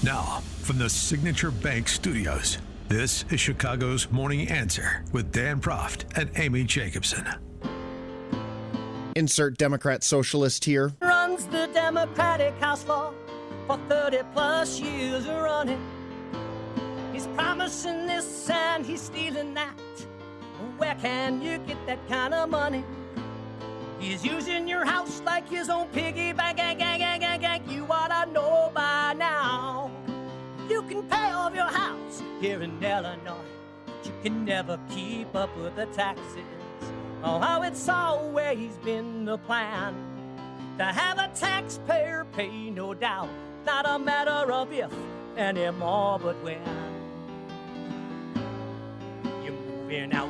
Now, from the Signature Bank Studios, this is Chicago's Morning Answer with Dan Proft and Amy Jacobson. Insert Democrat socialist here. Runs the Democratic House floor for 30 plus years running. He's promising this and he's stealing that. Where can you get that kind of money? He's using your house like his own piggy bank. You ought to know by now. You can pay off your house here in Illinois, but you can never keep up with the taxes. Oh, how it's always been the plan to have a taxpayer pay, no doubt. Not a matter of if anymore, but when you're moving out.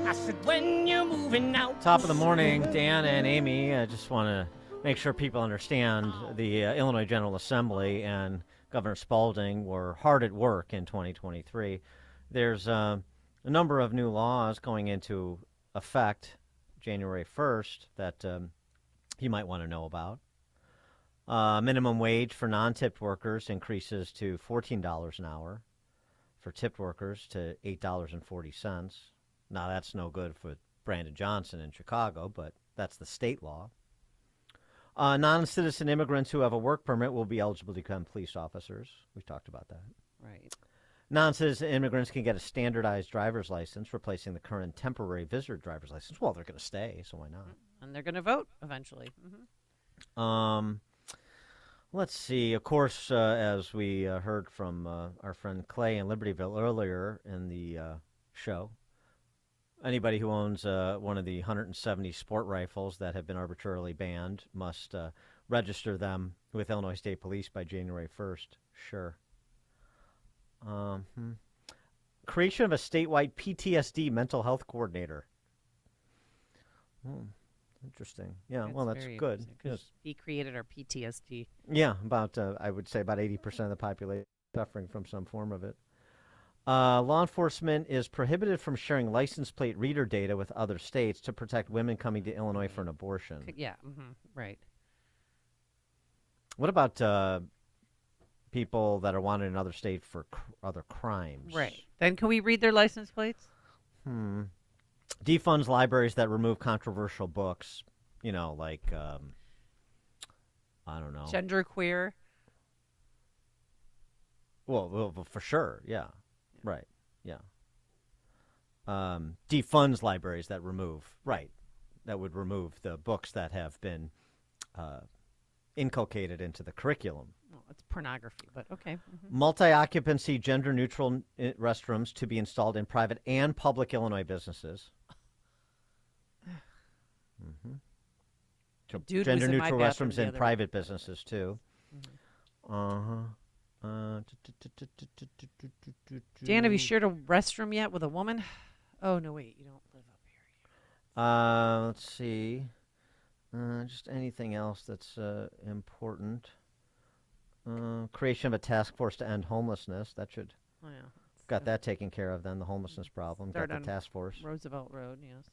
I said, when you're moving out. Top of the morning, Dan and Amy. I just want to make sure people understand the Illinois General Assembly and Governor Spalding were hard at work in 2023. There's a number of new laws going into effect January 1st that you might want to know about. Minimum wage for non-tipped workers increases to $14 an hour. For tipped workers to $8.40. Now, that's no good for Brandon Johnson in Chicago, but that's the state law. Non-citizen immigrants who have a work permit will be eligible to become police officers. We've talked about that. Right. Non-citizen immigrants can get a standardized driver's license, replacing the current temporary visitor driver's license. Well, they're going to stay, so why not? And they're going to vote eventually. Mm-hmm. Let's see. Of course, as we heard from our friend Clay in Libertyville earlier in the show, anybody who owns one of the 170 sport rifles that have been arbitrarily banned must register them with Illinois State Police by January 1st. Sure. Creation of a statewide PTSD mental health coordinator. Interesting. Yeah, well, that's good. Because he created our PTSD. Yeah, about, I would say about 80% of the population suffering from some form of it. Law enforcement is prohibited from sharing license plate reader data with other states to protect women coming to Illinois for an abortion. Yeah, right. What about people that are wanted in another state for other crimes? Right. Then can we read their license plates? Defunds libraries that remove controversial books, you know, like, I don't know. Genderqueer. Well, for sure, yeah. Right, yeah. Defunds libraries that remove, right, that would remove the books that have been inculcated into the curriculum. Well, it's pornography, but okay. Mm-hmm. Multi-occupancy, gender-neutral restrooms to be installed in private and public Illinois businesses. Gender-neutral restrooms in private businesses, too. Dan, have you shared a restroom yet with a woman? Oh, no, wait. You don't live up here. Let's see. Just anything else that's important. Creation of a task force to end homelessness. That should... Oh, yeah. Got that taken care of then, the homelessness problem. Got the task force. Roosevelt Road, yes.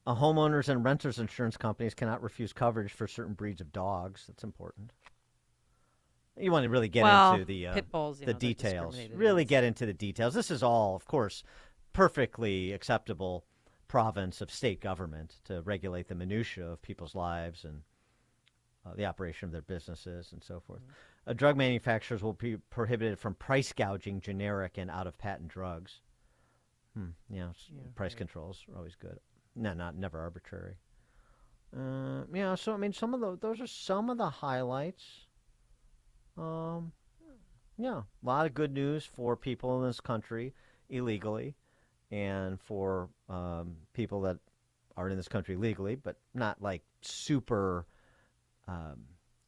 Homeowners and renters insurance companies cannot refuse coverage for certain breeds of dogs. That's important. You want to really get into the pit bulls, the details. Really get into the details. This is all, of course, perfectly acceptable province of state government to regulate the minutia of people's lives and the operation of their businesses and so forth. Drug manufacturers will be prohibited from price gouging generic and out-of-patent drugs. Price controls are always good. Never arbitrary. So I mean, those are some of the highlights. A lot of good news for people in this country illegally, and for people that are in this country legally, but not like super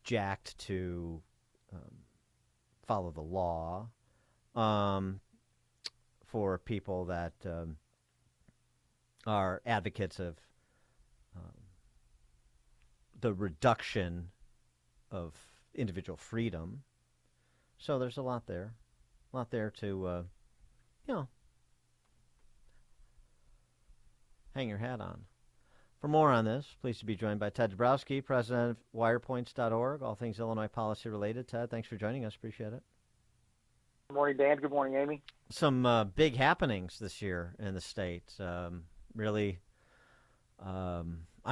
jacked to follow the law. For people that are advocates of the reduction of individual freedom. So there's a lot there to, hang your hat on. For more on this, pleased to be joined by Ted Dabrowski, president of Wirepoints.org, all things Illinois policy related. Ted, thanks for joining us. Appreciate it. Good morning, Dan. Good morning, Amy. Some big happenings this year in the state. Really, I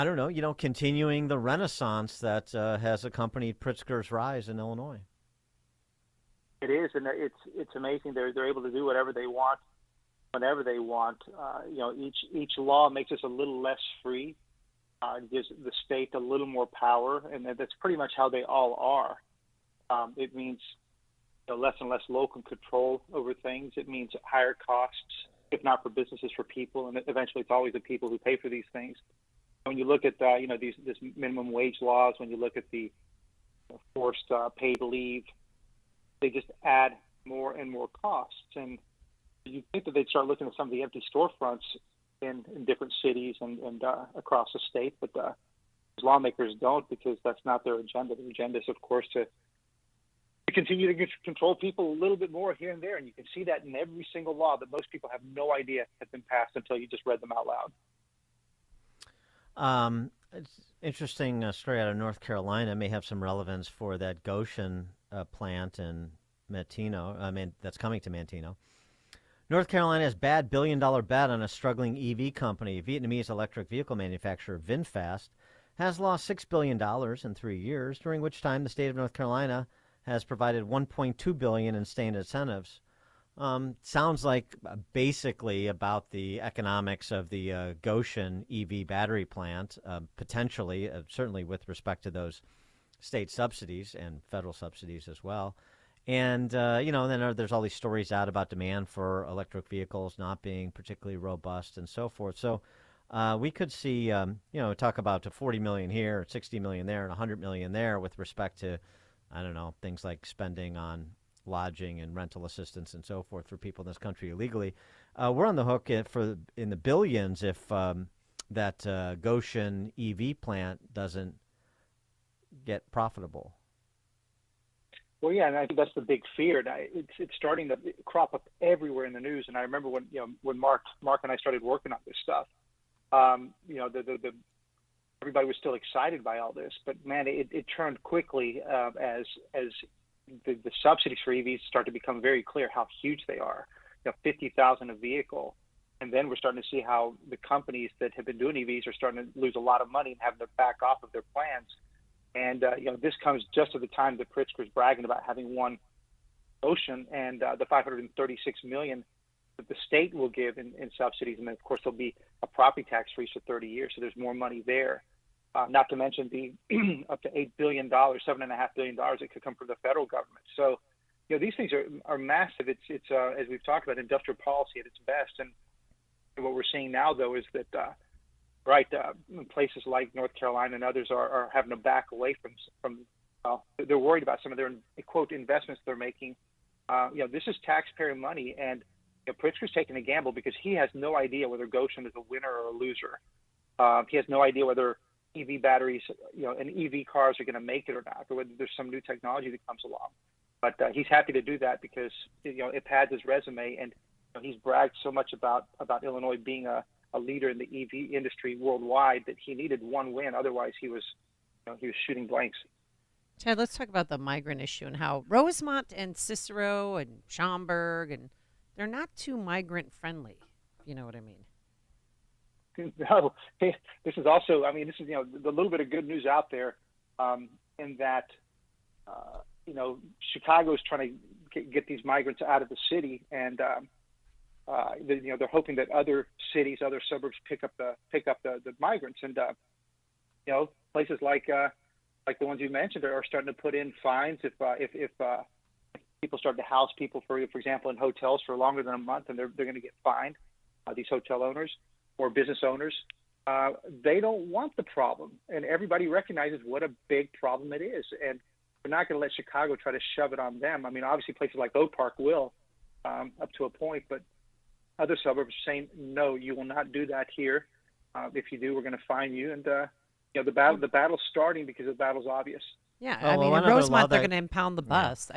don't know, continuing the renaissance that has accompanied Pritzker's rise in Illinois. It is, and it's amazing. They're able to do whatever they want, whenever they want. Each law makes us a little less free, gives the state a little more power, and that's pretty much how they all are. It means less and less local control over things. It means higher costs, if not for businesses, for people, and eventually it's always the people who pay for these things. When you look at this minimum wage laws, when you look at the forced paid leave, they just add more and more costs. And you think that they'd start looking at some of the empty storefronts in different cities and across the state, but lawmakers don't, because that's not their agenda. Their agenda is, of course, to continue to control people a little bit more here and there. And you can see that in every single law that most people have no idea has been passed until you just read them out loud. It's interesting story out of North Carolina. May have some relevance for that Goshen plant in Manteno. That's coming to Manteno. North Carolina has bad billion-dollar bet on a struggling EV company. Vietnamese electric vehicle manufacturer VinFast has lost $6 billion in 3 years, during which time the state of North Carolina has provided $1.2 billion in state incentives. Sounds like basically about the economics of the Goshen EV battery plant, potentially, certainly with respect to those state subsidies and federal subsidies as well. And, then there's all these stories out about demand for electric vehicles not being particularly robust and so forth. So we could see, talk about $40 million here, $60 million there, and $100 million there with respect to, I don't know, things like spending on lodging and rental assistance and so forth for people in this country illegally. We're on the hook in the billions if that Goshen EV plant doesn't get profitable. Well, yeah, and I think that's the big fear. It's starting to crop up everywhere in the news. And I remember when Mark and I started working on this stuff, everybody was still excited by all this, but man, it turned quickly as the subsidies for EVs start to become very clear how huge they are. $50,000 a vehicle, and then we're starting to see how the companies that have been doing EVs are starting to lose a lot of money and having to back off of their plans. And this comes just at the time that Pritzker's bragging about having won Ocean and the $536 million that the state will give in subsidies, and then of course there'll be a property tax freeze for 30 years, so there's more money there. Not to mention the up to $8 billion, $7.5 billion that could come from the federal government. So, these things are massive. It's as we've talked about, industrial policy at its best. And what we're seeing now, though, is that places like North Carolina and others are having to back away from. They're worried about some of their quote investments they're making. This is taxpayer money, and Pritzker's taking a gamble because he has no idea whether Goshen is a winner or a loser. He has no idea whether EV batteries, and EV cars are going to make it or not, or whether there's some new technology that comes along. But he's happy to do that because it pads his resume, and he's bragged so much about Illinois being a leader in the EV industry worldwide that he needed one win. Otherwise, he was shooting blanks. Ted, let's talk about the migrant issue and how Rosemont and Cicero and Schaumburg, and they're not too migrant friendly. You know what I mean? No, this is also. This is the little bit of good news out there, in that Chicago is trying to get these migrants out of the city, and they're hoping that other cities, other suburbs pick up the migrants, and places like the ones you mentioned are starting to put in fines if people start to house people for example in hotels for longer than a month, and they're going to get fined. These hotel owners or business owners, they don't want the problem, and everybody recognizes what a big problem it is, and we're not going to let Chicago try to shove it on them. Obviously places like Oak Park will, up to a point, but other suburbs are saying, no, you will not do that here. If you do, we're going to fine you. And the battle's starting because the battle's obvious. Yeah, in Rosemont, they're going to impound the bus.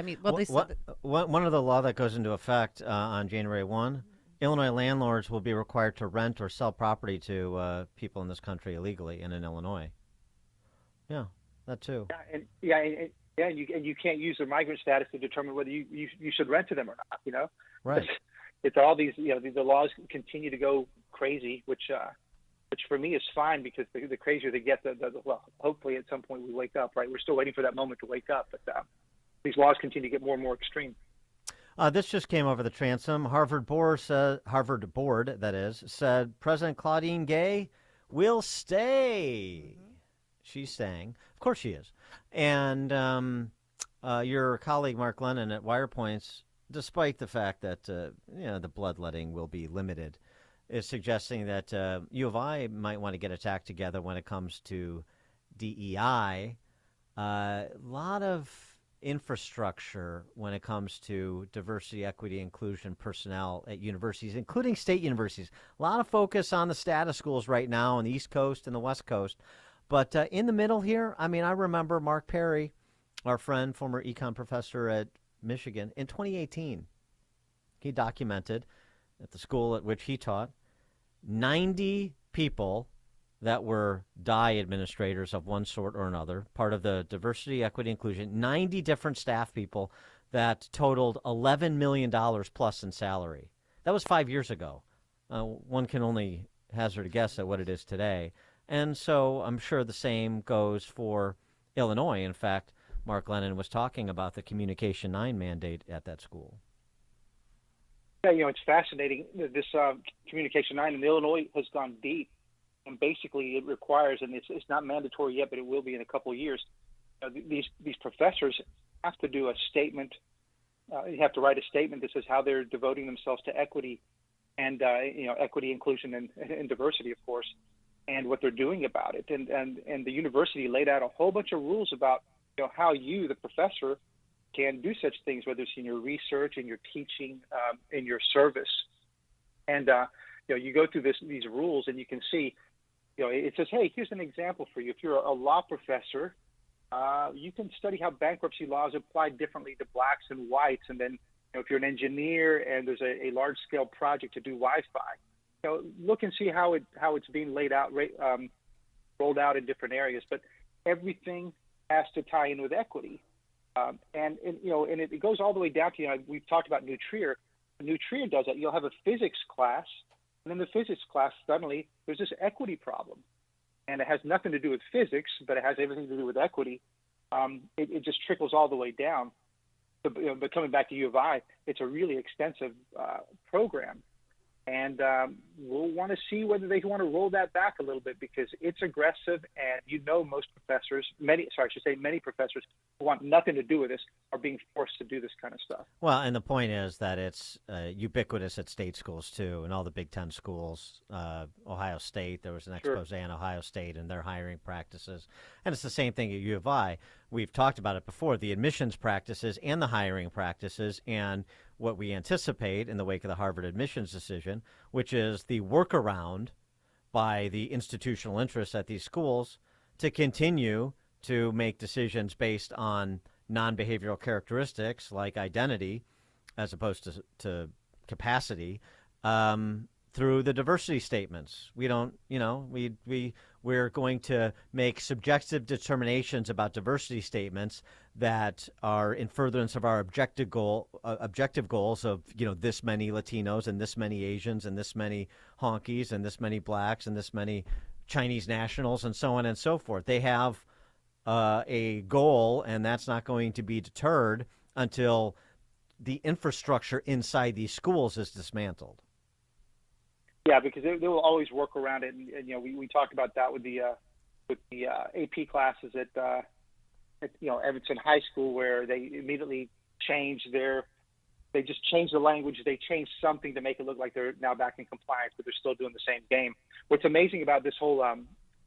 One of the law that goes into effect on January 1, Illinois landlords will be required to rent or sell property to people in this country illegally and in Illinois. Yeah, that too. And you can't use their migrant status to determine whether you should rent to them or not. Right. It's all these. The laws continue to go crazy, which for me is fine, because the crazier they get, well, hopefully at some point we wake up. Right, we're still waiting for that moment to wake up, but these laws continue to get more and more extreme. This just came over the transom. Harvard board, that is, said President Claudine Gay will stay. She's staying. Of course she is. And your colleague Mark Lennon at Wirepoints, despite the fact that the bloodletting will be limited, is suggesting that U of I might want to get its act together when it comes to DEI. A lot of infrastructure when it comes to diversity, equity, inclusion personnel at universities, including state universities. A lot of focus on the status schools right now on the East Coast and the West Coast. But in the middle here, I remember Mark Perry, our friend, former econ professor at Michigan, in 2018, he documented at the school at which he taught 90 people that were DI administrators of one sort or another, part of the diversity, equity, inclusion, 90 different staff people that totaled $11 million plus in salary. That was 5 years ago. One can only hazard a guess at what it is today. And so I'm sure the same goes for Illinois. In fact, Mark Lennon was talking about the Communication 9 mandate at that school. Yeah, it's fascinating. This Communication 9 in Illinois has gone deep. And basically, it requires, and it's not mandatory yet, but it will be in a couple of years. These professors have to do a statement. You have to write a statement that says how they're devoting themselves to equity, and equity, inclusion, and diversity, of course, and what they're doing about it. And the university laid out a whole bunch of rules about how you, the professor, can do such things, whether it's in your research, in your teaching, in your service. And you go through these rules, and you can see. It says, hey, here's an example for you. If you're a law professor, you can study how bankruptcy laws apply differently to blacks and whites. And then, if you're an engineer and there's a large-scale project to do Wi-Fi, look and see how it's being laid out, rolled out in different areas. But everything has to tie in with equity, and it goes all the way down to we've talked about Nutrier. Nutrier does that. You'll have a physics class. And in the physics class, suddenly, there's this equity problem. And it has nothing to do with physics, but it has everything to do with equity. It just trickles all the way down. But coming back to U of I, it's a really extensive program. And we'll want to see whether they want to roll that back a little bit, because it's aggressive. And most professors, many professors who want nothing to do with this are being forced to do this kind of stuff. Well, and the point is that it's ubiquitous at state schools, too, and all the Big Ten schools. Ohio State, there was an expose on Ohio State and their hiring practices. And it's the same thing at U of I. We've talked about it before, the admissions practices and the hiring practices, and what we anticipate in the wake of the Harvard admissions decision, which is the workaround by the institutional interests at these schools to continue to make decisions based on non-behavioral characteristics like identity as opposed to capacity through the diversity statements. We don't, we're going to make subjective determinations about diversity statements that are in furtherance of our objective goals of, this many Latinos and this many Asians and this many honkies and this many blacks and this many Chinese nationals and so on and so forth. They have a goal, and that's not going to be deterred until the infrastructure inside these schools is dismantled. Yeah, because they will always work around it, and we talked about that with the AP classes at Evanston High School, where they immediately they just changed the language, they changed something to make it look like they're now back in compliance, but they're still doing the same game. What's amazing about this whole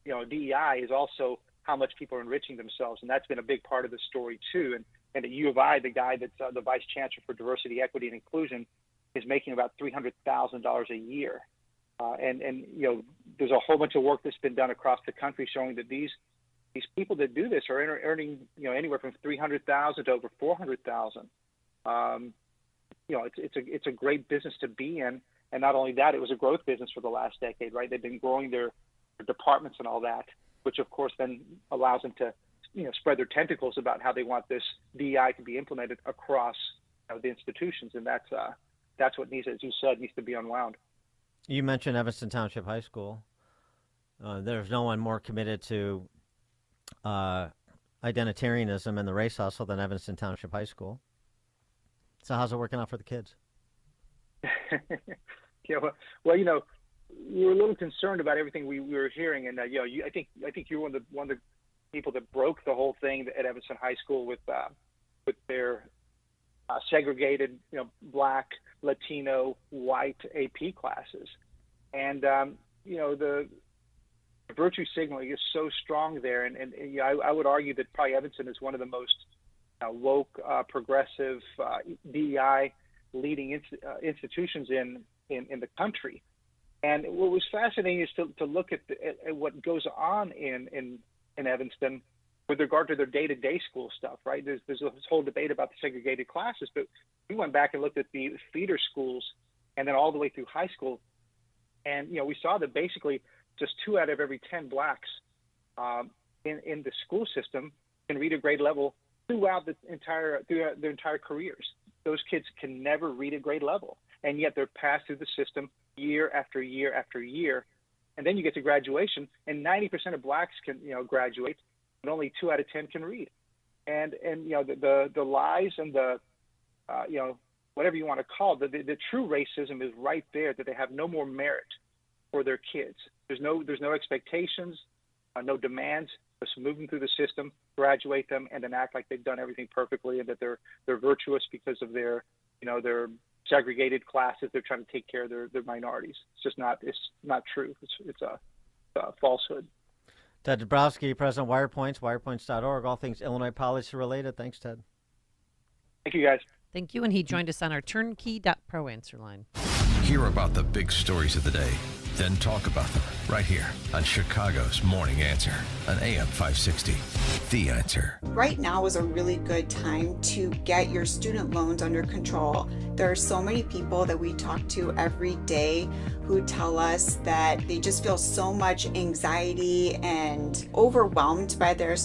DEI is also how much people are enriching themselves, and that's been a big part of the story too. And at U of I, the guy that's the vice chancellor for diversity, equity, and inclusion is making about $300,000 a year. And there's a whole bunch of work that's been done across the country showing that these people that do this are earning anywhere from $300,000 to over $400,000. It's a great business to be in, And not only that, it was a growth business for the last decade, right? They've been growing their departments and all that, which of course then allows them to, spread their tentacles about how they want this DEI to be implemented across the institutions. And that's what needs, as you said, needs to be unwound. You mentioned Evanston Township High School. There's no one more committed to identitarianism and the race hustle than Evanston Township High School. So how's it working out for the kids? Yeah, well, we were a little concerned about everything we were hearing, and I think you're one of the people that broke the whole thing at Evanston High School with their segregated, Black, Latino, white AP classes, and the virtue signaling is so strong there, and I would argue that probably Evanston is one of the most woke, progressive, DEI leading institutions in the country. And what was fascinating is to look at what goes on in Evanston with regard to their day-to-day school stuff, right? There's this whole debate about the segregated classes, but we went back and looked at the feeder schools and then all the way through high school. And, we saw that basically just 2 out of every 10 blacks in the school system can read a grade level throughout their entire careers. Those kids can never read a grade level, and yet they're passed through the system year after year after year. And then you get to graduation, and 90% of blacks can graduate, but only 2 out of 10 can read. And the lies and the whatever you want to call it, the true racism is right there, that they have no more merit for their kids. There's no expectations, no demands. Just move them through the system, graduate them, and then act like they've done everything perfectly and that they're virtuous because of their segregated classes. They're trying to take care of their minorities. It's not true. It's a falsehood. Ted Dabrowski, President Wirepoints, wirepoints.org, all things Illinois policy related. Thanks, Ted. Thank you, guys. Thank you. And he joined us on our turnkey.pro answer line. Hear about the big stories of the day, then talk about them right here on Chicago's Morning Answer on AM 560. The Answer. Right now is a really good time to get your student loans under control. There are so many people that we talk to every day who tell us that they just feel so much anxiety and overwhelmed by their